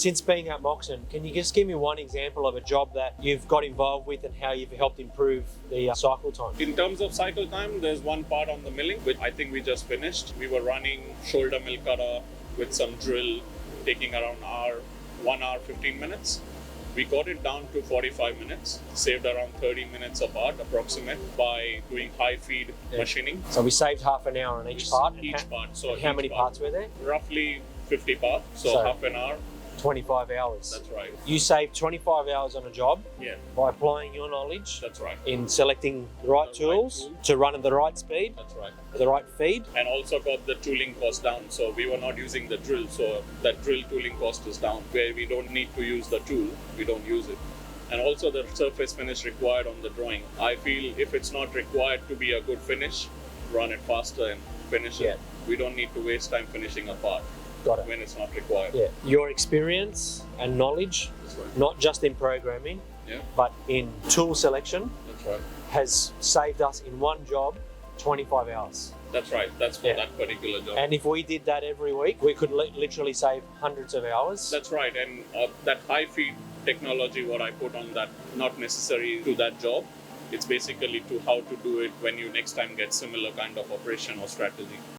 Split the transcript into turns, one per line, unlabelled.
Since being at Moxon, can you just give me one example of a job that you've got involved with and how you've helped improve the cycle time?
In terms of cycle time, there's one part on the milling, which I think we just finished. We were running shoulder mill cutter with some drill, taking around 1 hour, 15 minutes. We got it down to 45 minutes, saved around 30 minutes apart, approximate, by doing high feed machining.
So we saved half an hour on each part.
Each part. So
how many parts were there?
Roughly 50 parts. So half an hour.
25 hours.
That's right.
You saved 25 hours on a job by applying your knowledge.
That's right.
In selecting the right tools to run at the right speed.
That's right.
The right feed.
And also got the tooling cost down. So we were not using the drill. So that drill tooling cost is down. Where we don't need to use the tool, we don't use it. And also the surface finish required on the drawing. I feel if it's not required to be a good finish, run it faster and finish it. We don't need to waste time finishing a part.
Got it.
When it's not required.
Yeah. Your experience and knowledge, not just in programming, but in tool selection, has saved us in one job 25 hours.
That's right. That's for that particular job.
And if we did that every week, we could literally save hundreds of hours.
That's right. And that high feed technology, what I put on that, not necessary to that job. It's basically to how to do it when you next time get similar kind of operation or strategy.